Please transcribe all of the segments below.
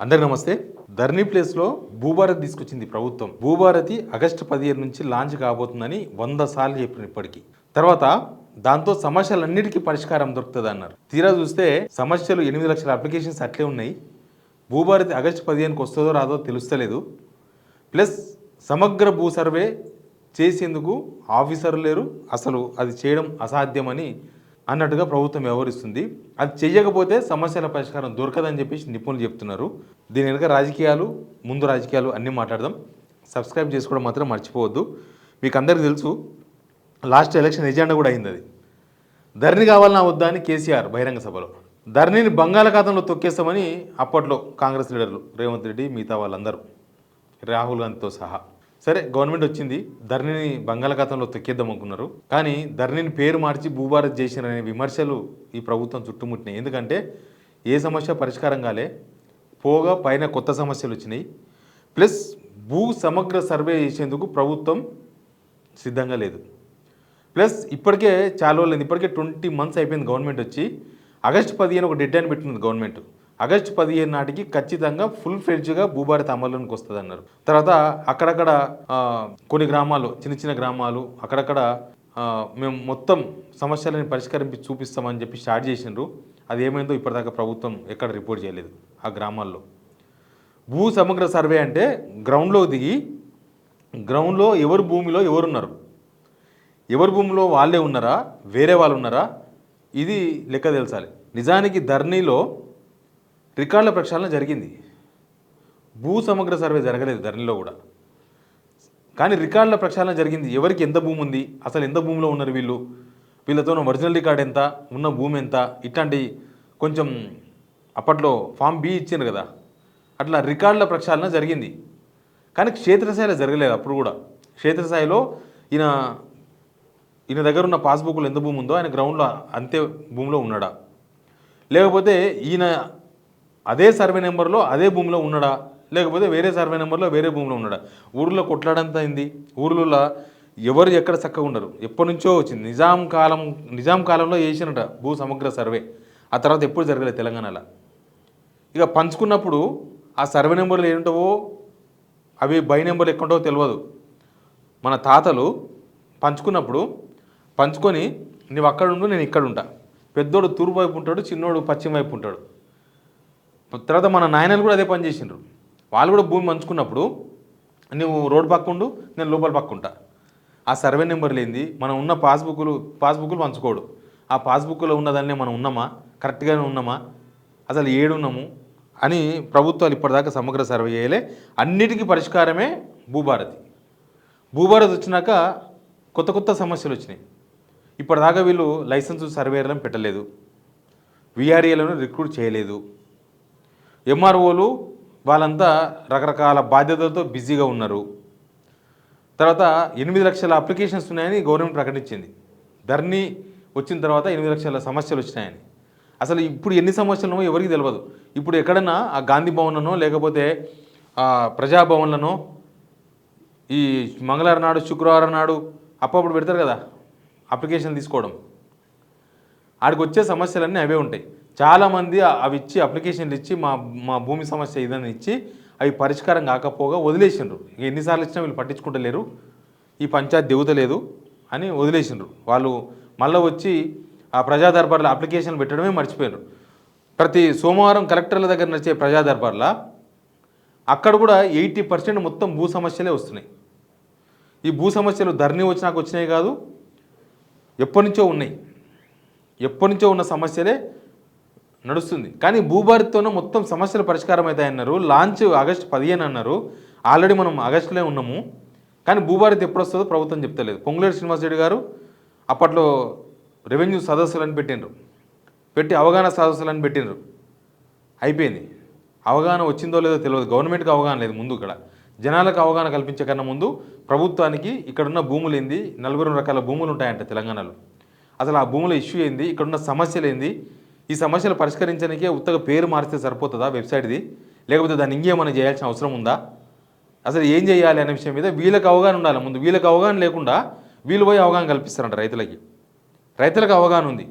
అందరికి నమస్తే. ధర్నీ ప్లేస్లో భూభారతి తీసుకొచ్చింది ప్రభుత్వం. భూభారతి ఆగస్టు 15 నుంచి లాంచ్ కాబోతుందని 100 సార్లు చెప్పిన ఇప్పటికీ. తర్వాత దాంతో సమస్యలన్నిటికీ పరిష్కారం దొరుకుతుంది అన్నారు. తీరా చూస్తే సమస్యలు 8 లక్షల అప్లికేషన్స్ అట్లే ఉన్నాయి. భూభారతి ఆగస్టు 15కి వస్తుందో రాదో తెలుస్తలేదు. ప్లస్ సమగ్ర భూ సర్వే చేసేందుకు ఆఫీసర్లు లేరు, అసలు అది చేయడం అసాధ్యమని అన్నట్టుగా ప్రభుత్వం వ్యవహరిస్తుంది. అది చెయ్యకపోతే సమస్యల పరిష్కారం దొరకదని చెప్పేసి నిపుణులు చెప్తున్నారు. దీని వెనుక రాజకీయాలు, ముందు రాజకీయాలు అన్నీ మాట్లాడదాం. సబ్స్క్రైబ్ చేసుకోవడం మాత్రం మర్చిపోవద్దు. మీకు అందరికీ తెలుసు, లాస్ట్ ఎలక్షన్ ఎజెండా కూడా అయింది. అది ధరణి కావాలన్నా వద్దా అని కేసీఆర్ బహిరంగ సభలో. ధరణిని బంగాళాఖాతంలో తొక్కేస్తామని అప్పట్లో కాంగ్రెస్ లీడర్లు రేవంత్ రెడ్డి మిగతా వాళ్ళందరూ, రాహుల్ గాంధీతో సహా. సరే, గవర్నమెంట్ వచ్చింది, ధరణిని బంగాళాఖాతంలో తొక్కేద్దాం అనుకున్నారు. కానీ ధరణిని పేరు మార్చి భూభారత్ చేసినారనే విమర్శలు ఈ ప్రభుత్వం చుట్టుముట్టినాయి. ఎందుకంటే ఏ సమస్య పరిష్కారం కాలే, పోగా పైన కొత్త సమస్యలు వచ్చినాయి. ప్లస్ భూ సమగ్ర సర్వే చేసేందుకు ప్రభుత్వం సిద్ధంగా లేదు. ప్లస్ ఇప్పటికే చాలా రోజులు, ఇప్పటికే 20 months అయిపోయింది గవర్నమెంట్ వచ్చి. ఆగస్టు 15 ఒక డెడ్ లైన్ పెట్టింది గవర్నమెంట్. ఆగస్టు 15 నాటికి ఖచ్చితంగా ఫుల్ ఫ్లెడ్జ్గా భూభారతి అమల్లోకి వస్తుంది అన్నారు. తర్వాత అక్కడక్కడ కొన్ని గ్రామాలు, చిన్న చిన్న గ్రామాలు అక్కడక్కడ మేము మొత్తం సమస్యలను పరిష్కరించి చూపిస్తామని చెప్పి స్టార్ట్ చేసినారు. అది ఏమైందో ఇప్పటిదాకా ప్రభుత్వం ఎక్కడ రిపోర్ట్ చేయలేదు. ఆ గ్రామాల్లో భూ సమగ్ర సర్వే అంటే గ్రౌండ్లో దిగి, గ్రౌండ్లో ఎవరు భూమిలో ఎవరున్నారు, ఎవరి భూమిలో వాళ్ళే ఉన్నారా, వేరే వాళ్ళు ఉన్నారా, ఇది లెక్క తెలుసాలి. నిజానికి ధరణిలో రికార్డుల ప్రక్షాళన జరిగింది, భూ సమగ్ర సర్వే జరగలేదు ధరణిలో కూడా. కానీ రికార్డుల ప్రక్షాళన జరిగింది. ఎవరికి ఎంత భూమి ఉంది, అసలు ఎంత భూమిలో ఉన్నారు వీళ్ళు, వీళ్ళతో ఒరిజినల్ రికార్డ్ ఎంత, ఉన్న భూమి ఎంత, ఇట్లాంటి కొంచెం అప్పట్లో ఫామ్ బి ఇచ్చారు కదా, అట్లా రికార్డుల ప్రక్షాళన జరిగింది. కానీ క్షేత్రస్థాయిలో జరగలేదు. అప్పుడు కూడా క్షేత్రస్థాయిలో ఈయన దగ్గర ఉన్న పాస్బుక్లో ఎంత భూమి ఉందో ఆయన గ్రౌండ్లో అంతే భూమిలో ఉన్నాడా, లేకపోతే ఈయన అదే సర్వే నెంబర్లో అదే భూమిలో ఉన్నాడా, లేకపోతే వేరే సర్వే నెంబర్లో వేరే భూమిలో ఉన్నాడా. ఊళ్ళో కొట్లాడంతా అయింది. ఊళ్ళో ఎవరు ఎక్కడ చక్కగా ఉండరు. ఎప్పటి నుంచో వచ్చింది, నిజాం కాలంలో చేసినట భూ సమగ్ర సర్వే. ఆ తర్వాత ఎప్పుడు జరగలేదు తెలంగాణలో. ఇక పంచుకున్నప్పుడు ఆ సర్వే నెంబర్లు ఏంటవో, అవి బై నెంబర్లు ఎక్కడో తెలియదు. మన తాతలు పంచుకొని నువ్వు అక్కడ ఉండు, నేను ఇక్కడ ఉంటా, పెద్దోడు తూర్పు వైపు ఉంటాడు, చిన్నోడు పశ్చిమ వైపు ఉంటాడు. తర్వాత మన నాయనలు కూడా అదే పని చేసిండ్రు. వాళ్ళు కూడా భూమి పంచుకున్నప్పుడు నువ్వు రోడ్డు పక్కుండు, నేను లోపల పక్కుంటా. ఆ సర్వే నెంబర్లు ఏంది, మనం ఉన్న పాస్బుక్లు పంచుకోడు. ఆ పాస్బుక్లో ఉన్నదాన్నే మనం ఉన్నామా, కరెక్ట్గానే ఉన్నామా, అసలు ఏడున్నాము అని ప్రభుత్వాలు ఇప్పటిదాకా సమగ్ర సర్వే చేయలే. అన్నిటికీ పరిష్కారమే భూభారతి. భూభారతి వచ్చినాక కొత్త కొత్త సమస్యలు వచ్చినాయి. ఇప్పటిదాకా వీళ్ళు లైసెన్స్ సర్వేయర్లను పెట్టలేదు, విఆర్ఏలను రిక్రూట్ చేయలేదు, ఎంఆర్ఓలు వాళ్ళంతా రకరకాల బాధ్యతలతో బిజీగా ఉన్నారు. తర్వాత 8 లక్షల అప్లికేషన్స్ ఉన్నాయని గవర్నమెంట్ ప్రకటించింది. ధరణి వచ్చిన తర్వాత 8 లక్షల సమస్యలు వచ్చినాయని. అసలు ఇప్పుడు ఎన్ని సమస్యలు ఉన్నాయో ఎవరికి తెలియదు. ఇప్పుడు ఎక్కడన్నా ఆ గాంధీ భవన్లనో లేకపోతే ప్రజాభవన్లనో ఈ మంగళవారం నాడు, శుక్రవారం నాడు అప్పుడప్పుడు పెడతారు కదా అప్లికేషన్ తీసుకోవడం, ఆడికి వచ్చే సమస్యలన్నీ అవే ఉంటాయి. చాలామంది అవి ఇచ్చి అప్లికేషన్లు ఇచ్చి మా భూమి సమస్య ఇదని ఇచ్చి అవి పరిష్కారం కాకపోగా వదిలేసిండ్రు. ఇక ఎన్నిసార్లు ఇచ్చినా వీళ్ళు పట్టించుకుంటలేరు, ఈ పంచాయతీ దిగుతలేదు అని వదిలేసిండ్రు. వాళ్ళు మళ్ళీ వచ్చి ఆ ప్రజా దర్బార్లో అప్లికేషన్లు పెట్టడమే మర్చిపోయారు. ప్రతి సోమవారం కలెక్టర్ల దగ్గర నడిచే ప్రజా దర్బార్లో అక్కడ కూడా 80% మొత్తం భూ సమస్యలే వస్తున్నాయి. ఈ భూ సమస్యలు ధరణి వచ్చినాయి కాదు, ఎప్పటి నుంచో ఉన్న సమస్యలే నడుస్తుంది. కానీ భూభారతితోనే మొత్తం సమస్యలు పరిష్కారం అవుతాయన్నారు. లాంచ్ ఆగస్టు 15 అన్నారు. ఆల్రెడీ మనం ఆగస్టులో ఉన్నాము. కానీ భూభారతి ఎప్పుడు వస్తుందో ప్రభుత్వం చెప్తలేదు. పొంగులేటి శ్రీనివాసరెడ్డి గారు అప్పట్లో రెవెన్యూ సదస్సులను పెట్టి అవగాహన సదస్సులను పెట్టిండ్రు. అయిపోయింది. అవగాహన వచ్చిందో లేదో తెలియదు. గవర్నమెంట్కి అవగాహన లేదు. ముందు ఇక్కడ జనాలకు అవగాహన కల్పించే కన్నా ముందు ప్రభుత్వానికి ఇక్కడున్న భూములు ఏంది, 40 రకాల భూములు ఉంటాయంట తెలంగాణలో. అసలు ఆ భూముల ఇష్యూ ఏంది, ఇక్కడున్న సమస్యలు ఏంది, ఈ సమస్యలు పరిష్కరించడానికే ఉత్తగా పేరు మారిస్తే సరిపోతుందా వెబ్సైట్ది, లేకపోతే దాన్ని ఇంకేమైనా చేయాల్సిన అవసరం ఉందా, అసలు ఏం చేయాలి అనే విషయం మీద వీళ్ళకి అవగాహన ఉండాలి. ముందు వీళ్ళకి అవగాహన లేకుండా వీళ్ళు పోయి అవగాహన కల్పిస్తారంట రైతులకు అవగాహన ఉంది,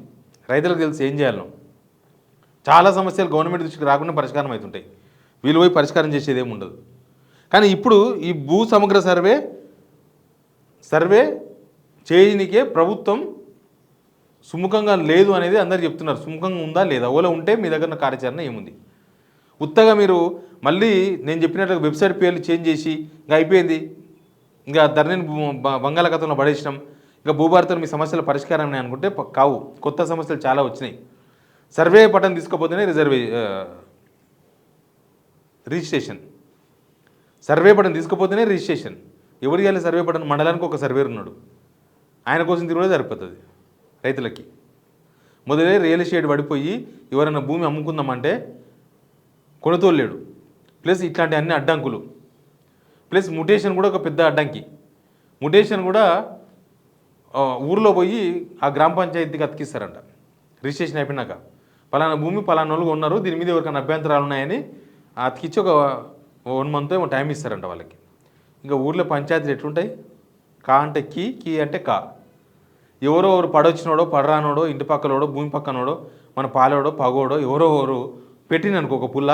రైతులకు తెలిసి ఏం చేయాలనో. చాలా సమస్యలు గవర్నమెంట్ దృష్టికి రాకుండా పరిష్కారం అవుతుంటాయి. వీళ్ళు పోయి పరిష్కారం చేసేది ఏమి ఉండదు. కానీ ఇప్పుడు ఈ భూ సమగ్ర సర్వే చేయనికే ప్రభుత్వం సుముఖంగా లేదు అనేది అందరు చెప్తున్నారు. సుముఖంగా ఉందా లేదా, ఓలా ఉంటే మీ దగ్గర కార్యాచరణ ఏముంది? ఉత్తగా మీరు మళ్ళీ నేను చెప్పినట్లుగా వెబ్సైట్ పేర్లు చేంజ్ చేసి ఇంకా అయిపోయింది, ఇంకా ధరణిని బంగాళాఖాతంలో పడేసినాం, ఇంకా భూభారతంలో మీ సమస్యల పరిష్కారం అనుకుంటే కావు. కొత్త సమస్యలు చాలా వచ్చినాయి. సర్వే బటన్ తీసుకపోతేనే రిజిస్ట్రేషన్, సర్వే బటన్ తీసుకుపోతేనే రిజిస్ట్రేషన్. ఎవరు ఇవ్వాలి సర్వే బటన్? మండలానికి ఒక సర్వేర్ ఉన్నాడు, ఆయన కోసం తిరుగుడే సరిపోతుంది రైతులకి. మొదలే రియల్ ఎస్టేట్ పడిపోయి ఎవరైనా భూమి అమ్ముకుందామంటే కొనుతోలేడు. ప్లస్ ఇట్లాంటి అన్ని అడ్డంకులు, ప్లస్ ముటేషన్ కూడా ఒక పెద్ద అడ్డంకి. ముటేషన్ కూడా ఊర్లో పోయి ఆ గ్రామ పంచాయతీకి అతికిస్తారంట రిజిస్ట్రేషన్ అయిపోయినాక. పలానా భూమి పలానా వాళ్ళు ఉన్నారు, దీని మీద ఎవరికైనా అభ్యంతరాలు ఉన్నాయని అతికిచ్చి ఒక 1 month ఏమో టైం ఇస్తారంట వాళ్ళకి. ఇంకా ఊర్లో పంచాయతీలు ఎట్లుంటాయి? కా అంటే కీ అంటే కా. ఎవరో ఎవరు పడొచ్చినోడో పడరానోడో ఇంటి పక్కనోడో భూమి పక్కనోడో మన పాలోడో పగోడో ఎవరో ఎవరు పెట్టిననుకో ఒక పుల్ల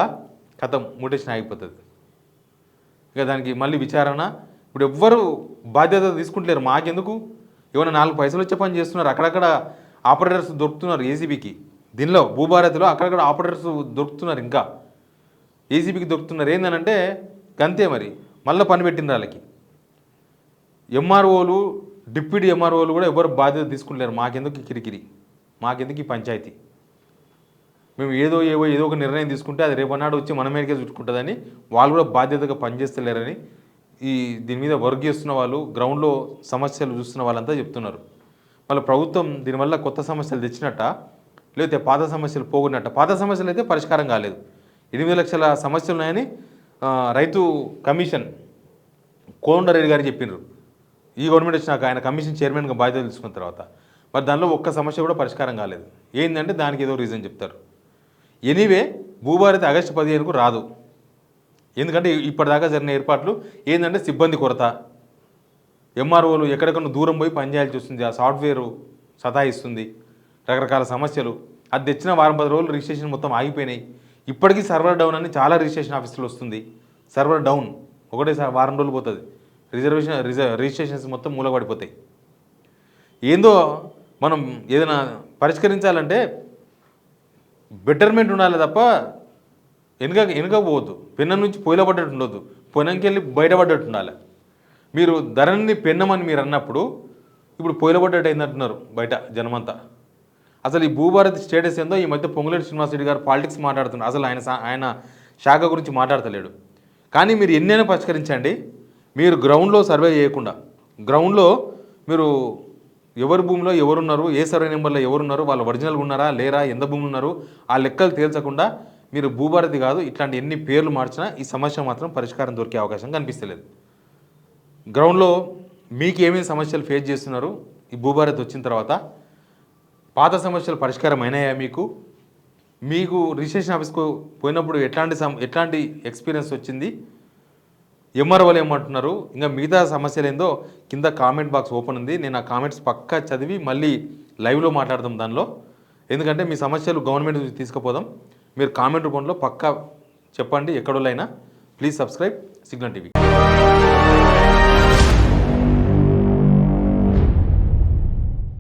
కథం ముటేషన్ ఆగిపోతుంది. ఇక దానికి మళ్ళీ విచారణ. ఇప్పుడు ఎవ్వరు బాధ్యత తీసుకుంటలేరు. మాకెందుకు, ఏమైనా 4 పైసలు వచ్చే పని చేస్తున్నారు. అక్కడక్కడ ఆపరేటర్స్ దొరుకుతున్నారు ఏసీబీకి. దీనిలో భూభారతిలో అక్కడక్కడ ఆపరేటర్స్ దొరుకుతున్నారు, ఇంకా ఏసీబీకి దొరుకుతున్నారు. ఏంటంటే గంతే మరి, మళ్ళీ పని పెట్టిన వాళ్ళకి. ఎంఆర్ఓలు డిప్యూటీ ఎంఆర్ఓలు కూడా ఎవరు బాధ్యత తీసుకుంటలేరు. మాకెందుకు కిరికిరి, మాకెందుకు ఈ పంచాయతీ, మేము ఏదో ఒక నిర్ణయం తీసుకుంటే అది రేపన్నాడు వచ్చి మన మీదకే చుట్టుకుంటుందని వాళ్ళు కూడా బాధ్యతగా పనిచేస్తలేరని దీని మీద వర్క్ చేస్తున్న వాళ్ళు, గ్రౌండ్లో సమస్యలు చూస్తున్న వాళ్ళంతా చెప్తున్నారు. మళ్ళీ ప్రభుత్వం దీనివల్ల కొత్త సమస్యలు తెచ్చినట్ట, లేకపోతే పాత సమస్యలు పోగొన్నట్ట. పాత సమస్యలు అయితే పరిష్కారం కాలేదు. 8 లక్షల సమస్యలు ఉన్నాయని రైతు కమిషన్ కోదండరెడ్డి గారు చెప్పినారు. ఈ గవర్నమెంట్ వచ్చినాక ఆయన కమిషన్ చైర్మన్గా బాధ్యత తీసుకున్న తర్వాత మరి దానిలో ఒక్క సమస్య కూడా పరిష్కారం కాలేదు. ఏంటంటే దానికి ఏదో రీజన్ చెప్తారు. ఎనీవే భూభారతి ఆగస్టు 15కు రాదు. ఎందుకంటే ఇప్పటిదాకా జరిగిన ఏర్పాట్లు ఏంటంటే సిబ్బంది కొరత, ఎంఆర్ఓలు ఎక్కడెక్కడ దూరం పోయి పనిచేయాల్సి వస్తుంది, ఆ సాఫ్ట్వేరు సతాయిస్తుంది, రకరకాల సమస్యలు. అది తెచ్చిన 10 రోజులు రిజిస్ట్రేషన్ మొత్తం ఆగిపోయినాయి. ఇప్పటికీ సర్వర్ డౌన్ అని చాలా రిజిస్ట్రేషన్ ఆఫీసులు వస్తుంది. సర్వర్ డౌన్ ఒకటేసారి 10 రోజులు పోతుంది. రిజిస్ట్రేషన్స్ మొత్తం మూలపడిపోతాయి. ఏందో మనం ఏదైనా పరిష్కరించాలంటే బెటర్మెంట్ ఉండాలి తప్ప వెనుక పోవద్దు. పెన్నం నుంచి పొయ్యిలో పడ్డట్టు ఉండొద్దు, పొన్నంకి వెళ్ళి బయటపడ్డట్టు ఉండాలి. మీరు ధరని పెన్నమని మీరు అన్నప్పుడు ఇప్పుడు పొయ్యిలో పడ్డట్టు అయిందంటున్నారు బయట జనమంతా. అసలు ఈ భూభారతి స్టేటస్ ఏందో ఈ మధ్య పొంగులేటి శ్రీనివాసరెడ్డి గారు పాలిటిక్స్ మాట్లాడుతున్నారు. అసలు ఆయన శాఖ గురించి మాట్లాడతలేడు. కానీ మీరు ఎన్నైనా పరిష్కరించండి, మీరు గ్రౌండ్లో సర్వే చేయకుండా, గ్రౌండ్లో మీరు ఎవరి భూమిలో ఎవరున్నారు, ఏ సర్వే నెంబర్లో ఎవరున్నారు, వాళ్ళు ఒరిజినల్గా ఉన్నారా లేరా, ఎంత భూములు ఉన్నారు, ఆ లెక్కలు తేల్చకుండా మీరు భూభారతి కాదు ఇట్లాంటి ఎన్ని పేర్లు మార్చినా ఈ సమస్య మాత్రం పరిష్కారం దొరికే అవకాశం కనిపిస్తలేదు. గ్రౌండ్లో మీకు ఏమేమి సమస్యలు ఫేస్ చేస్తున్నారు ఈ భూభారతి వచ్చిన తర్వాత, పాత సమస్యలు పరిష్కారం అయినాయా, మీకు రిజిస్ట్రేషన్ ఆఫీస్కు పోయినప్పుడు ఎట్లాంటి ఎక్స్పీరియన్స్ వచ్చింది, ఎంఆర్ఓలు ఏమంటున్నారు, ఇంకా మిగతా సమస్యలు ఏందో కింద కామెంట్ బాక్స్ ఓపెన్ ఉంది. నేను ఆ కామెంట్స్ పక్కా చదివి మళ్ళీ లైవ్లో మాట్లాడదాం దానిలో. ఎందుకంటే మీ సమస్యలు గవర్నమెంట్ తీసుకుపోదాం. మీరు కామెంట్ రూపంలో పక్కా చెప్పండి ఎక్కడోళ్ళైనా. Please subscribe signal TV.